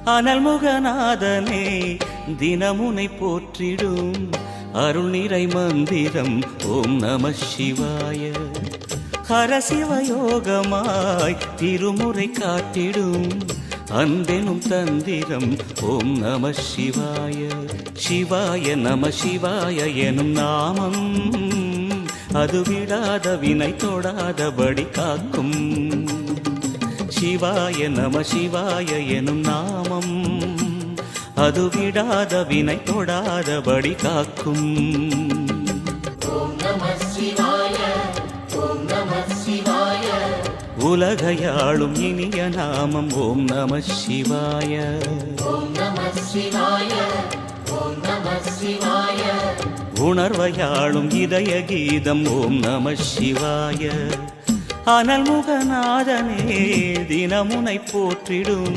அனல்முகநாதனே தினமுனை போற்றிடும் அருள் நிறை மந்திரம் ஓம் நம சிவாய. ஹரசிவயோகமாய் திருமுறை காட்டிடும் அன்பெனும் தந்திரம் ஓம் நம சிவாய. சிவாய நம சிவாய எனும் நாமம் அது விடாத வினை தொடாதபடி காக்கும். சிவாய நம சிவாய எனும் நாமம் அது விடாத வினை தொடாதபடி காக்கும். உலகையாளும் இனிய நாமம் ஓம் நம சிவாய. உணர்வையாளும் இதய கீதம் ஓம் நம சிவாய. அனல்முகநாதனே தினமுனை போற்றிடும்